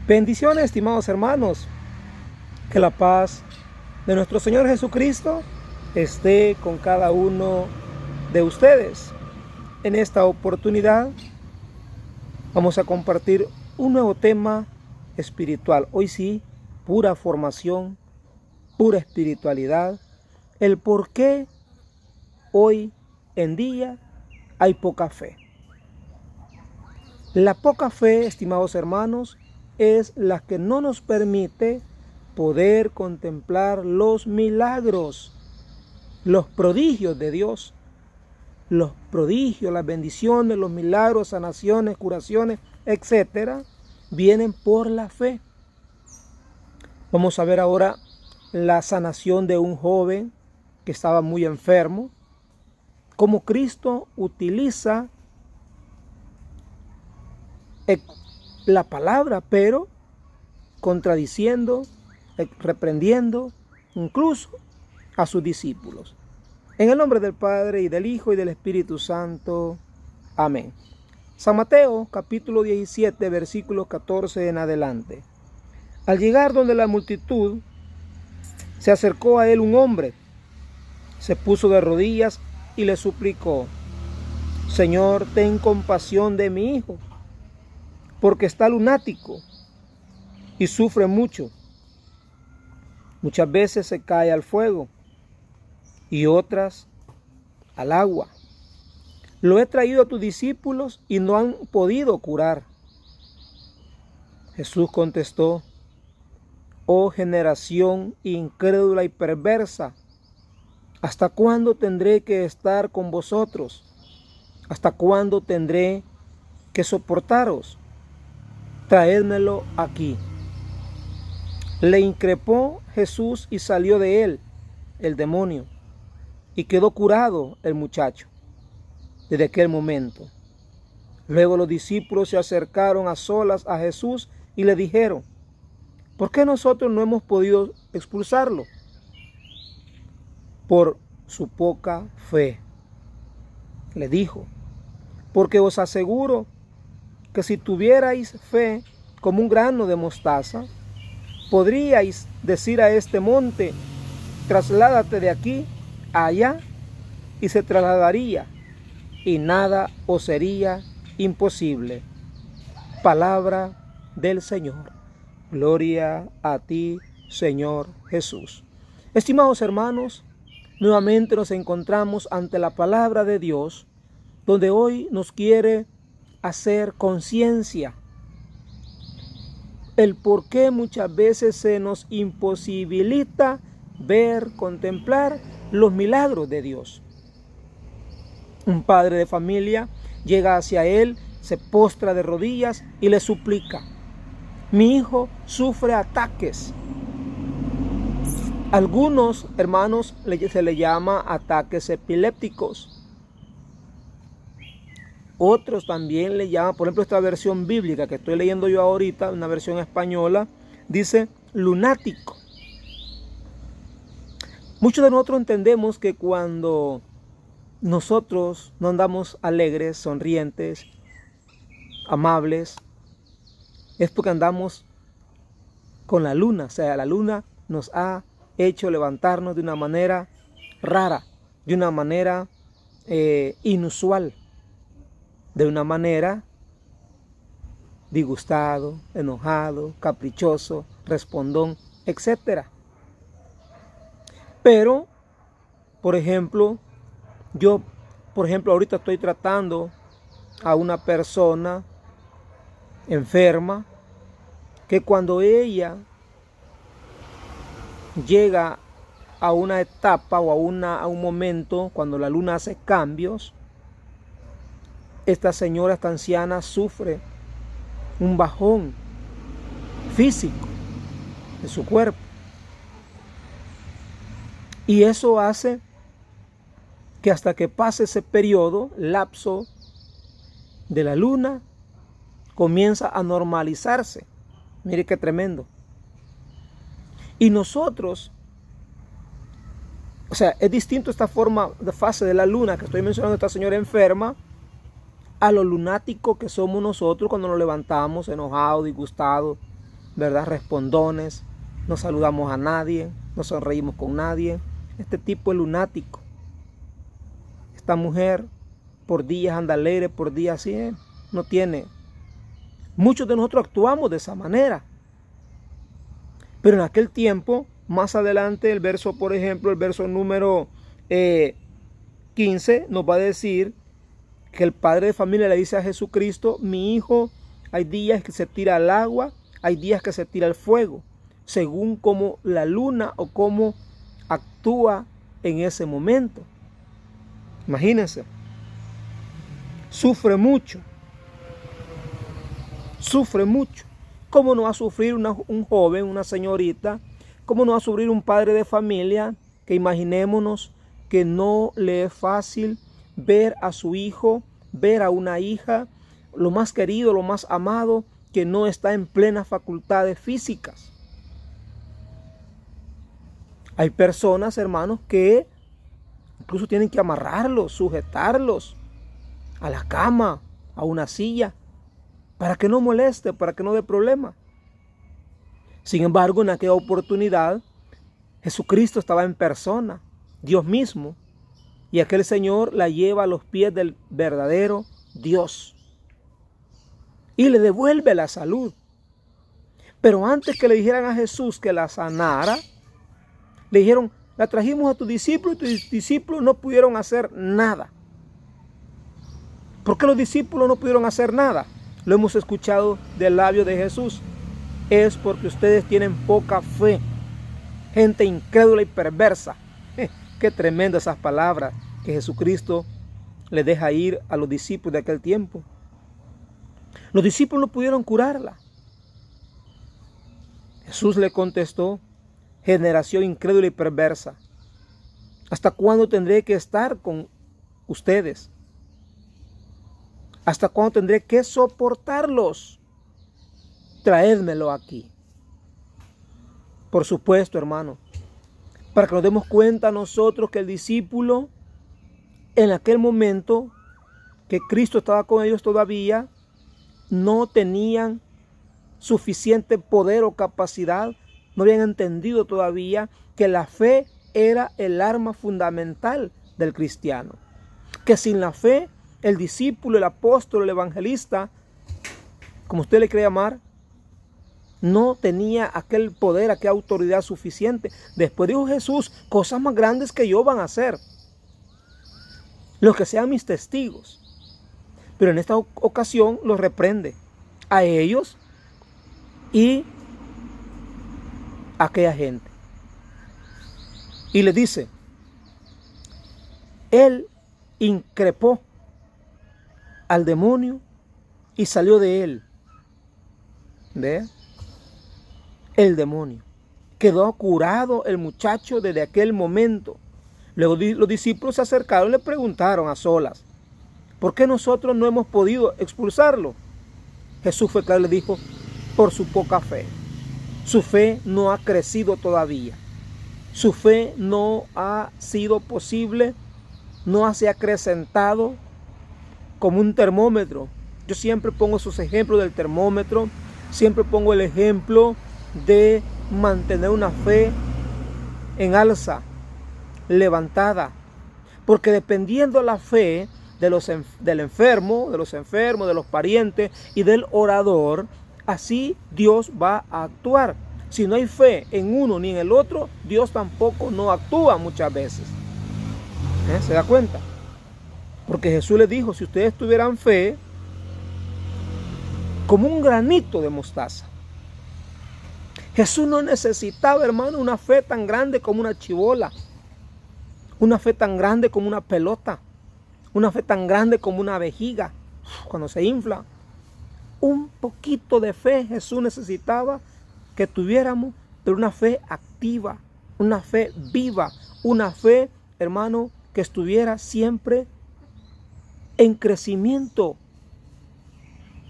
Bendiciones, estimados hermanos. Que la paz de nuestro Señor Jesucristo esté con cada uno de ustedes. En esta oportunidad vamos a compartir un nuevo tema espiritual. Hoy sí, pura formación, pura espiritualidad. El por qué hoy en día hay poca fe. La poca fe, estimados hermanos, es la que no nos permite poder contemplar los milagros, los prodigios de Dios. Los prodigios, las bendiciones, los milagros, sanaciones, curaciones, etcétera, vienen por la fe. Vamos a ver ahora la sanación de un joven que estaba muy enfermo, cómo Cristo utiliza la palabra, pero contradiciendo, reprendiendo incluso a sus discípulos. En el nombre del Padre, y del Hijo, y del Espíritu Santo. Amén. San Mateo, capítulo 17, versículos 14 en adelante. Al llegar donde la multitud, se acercó a él un hombre, se puso de rodillas y le suplicó: Señor, ten compasión de mi hijo, porque está lunático y sufre mucho. Muchas veces se cae al fuego y otras al agua. Lo he traído a tus discípulos y no han podido curar. Jesús contestó: Oh generación incrédula y perversa, ¿hasta cuándo tendré que estar con vosotros? ¿Hasta cuándo tendré que soportaros? Traédmelo aquí. Le increpó Jesús y salió de él el demonio, y quedó curado el muchacho desde aquel momento. Luego los discípulos se acercaron a solas a Jesús y le dijeron: ¿por qué nosotros no hemos podido expulsarlo? Por su poca fe. Le dijo: porque os aseguro que si tuvierais fe como un grano de mostaza, podríais decir a este monte: trasládate de aquí a allá, y se trasladaría, y nada os sería imposible. Palabra del Señor. Gloria a ti, Señor Jesús. Estimados hermanos, nuevamente nos encontramos ante la palabra de Dios, donde hoy nos quiere hacer conciencia el por qué muchas veces se nos imposibilita ver, contemplar los milagros de Dios. Un padre de familia llega hacia él, se postra de rodillas y le suplica: mi hijo sufre ataques. Algunos hermanos se le llama ataques epilépticos. Otros también le llaman, por ejemplo, esta versión bíblica que estoy leyendo yo ahorita, una versión española, dice lunático. Muchos de nosotros entendemos que cuando nosotros no andamos alegres, sonrientes, amables, es porque andamos con la luna. O sea, la luna nos ha hecho levantarnos de una manera rara, de una manera inusual, de una manera disgustado, enojado, caprichoso, respondón, etc. Pero, por ejemplo, yo, ahorita estoy tratando a una persona enferma que cuando ella llega a una etapa o a un momento, cuando la luna hace cambios, esta señora, esta anciana, sufre un bajón físico de su cuerpo. Y eso hace que hasta que pase ese periodo, lapso de la luna, comienza a normalizarse. Mire qué tremendo. Y nosotros, o sea, es distinto esta forma de fase de la luna que estoy mencionando, esta señora enferma, a lo lunático que somos nosotros cuando nos levantamos enojados, disgustados, ¿verdad? Respondones, no saludamos a nadie, no sonreímos con nadie. Este tipo es lunático. Esta mujer por días anda alegre, por días así, no tiene. Muchos de nosotros actuamos de esa manera. Pero en aquel tiempo, más adelante, el verso, por ejemplo, el verso número 15, nos va a decir que el padre de familia le dice a Jesucristo: mi hijo, hay días que se tira al agua, hay días que se tira al fuego, según como la luna o cómo actúa en ese momento. Imagínense, sufre mucho. ¿Cómo no va a sufrir un joven, una señorita? ¿Cómo no va a sufrir un padre de familia que imaginémonos que no le es fácil ver a su hijo, ver a una hija, lo más querido, lo más amado, que no está en plenas facultades físicas? Hay personas, hermanos, que incluso tienen que amarrarlos, sujetarlos a la cama, a una silla, para que no moleste, para que no dé problema. Sin embargo, en aquella oportunidad, Jesucristo estaba en persona, Dios mismo, y aquel Señor la lleva a los pies del verdadero Dios y le devuelve la salud. Pero antes que le dijeran a Jesús que la sanara, le dijeron: la trajimos a tus discípulos y tus discípulos no pudieron hacer nada. ¿Por qué los discípulos no pudieron hacer nada? Lo hemos escuchado del labio de Jesús. Es porque ustedes tienen poca fe. Gente incrédula y perversa. Qué tremendas esas palabras que Jesucristo le deja ir a los discípulos de aquel tiempo. Los discípulos no pudieron curarla. Jesús le contestó: generación incrédula y perversa, ¿hasta cuándo tendré que estar con ustedes? ¿Hasta cuándo tendré que soportarlos? Traédmelo aquí. Por supuesto, hermano, para que nos demos cuenta nosotros que el discípulo, en aquel momento que Cristo estaba con ellos todavía, no tenían suficiente poder o capacidad, no habían entendido todavía que la fe era el arma fundamental del cristiano. Que sin la fe, el discípulo, el apóstol, el evangelista, como usted le quiere llamar, no tenía aquel poder, aquella autoridad suficiente. Después dijo Jesús: cosas más grandes que yo van a hacer los que sean mis testigos. Pero en esta ocasión los reprende a ellos y a aquella gente. Y le dice: él increpó al demonio y salió de él. ¿Ve? El demonio. Quedó curado el muchacho desde aquel momento. Luego los discípulos se acercaron y le preguntaron a solas: ¿por qué nosotros no hemos podido expulsarlo? Jesús fue claro y le dijo: por su poca fe. Su fe no ha crecido todavía. Su fe no ha sido posible, no se ha acrecentado como un termómetro. Yo siempre pongo esos ejemplos del termómetro, siempre pongo el ejemplo de mantener una fe en alza, levantada, porque dependiendo la fe del enfermo, de los parientes y del orador, así Dios va a actuar. Si no hay fe en uno ni en el otro, Dios tampoco no actúa muchas veces. ¿Se da cuenta? Porque Jesús les dijo: si ustedes tuvieran fe como un granito de mostaza. Jesús no necesitaba, hermano, una fe tan grande como una chibola, una fe tan grande como una pelota, una fe tan grande como una vejiga cuando se infla. Un poquito de fe Jesús necesitaba que tuviéramos, pero una fe activa, una fe viva, una fe, hermano, que estuviera siempre en crecimiento.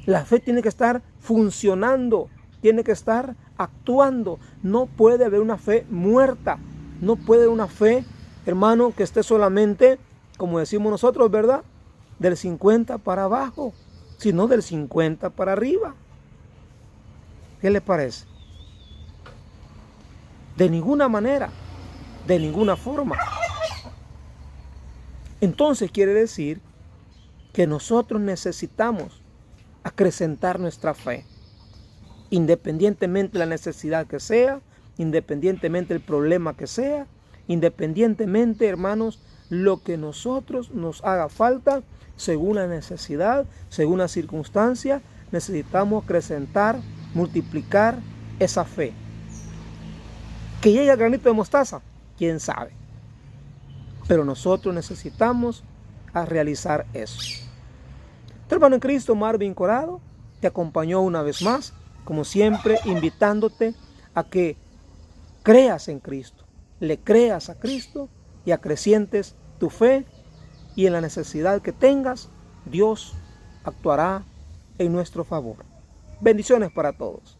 La fe tiene que estar funcionando, tiene que estar actuando. No puede haber una fe muerta, no puede haber una fe, hermano, que esté solamente, como decimos nosotros, ¿verdad?, del 50 para abajo, sino del 50 para arriba. ¿Qué le parece? De ninguna manera, de ninguna forma. Entonces quiere decir que nosotros necesitamos acrecentar nuestra fe, independientemente de la necesidad que sea, independientemente del problema que sea, independientemente, hermanos, lo que nosotros nos haga falta, según la necesidad, según la circunstancia, necesitamos acrecentar, multiplicar esa fe. ¿Que llegue al granito de mostaza? ¿Quién sabe? Pero nosotros necesitamos realizar eso. Tu hermano en Cristo, Marvin Corado, te acompañó una vez más, como siempre, invitándote a que creas en Cristo, le creas a Cristo y acrecientes tu fe, y en la necesidad que tengas, Dios actuará en nuestro favor. Bendiciones para todos.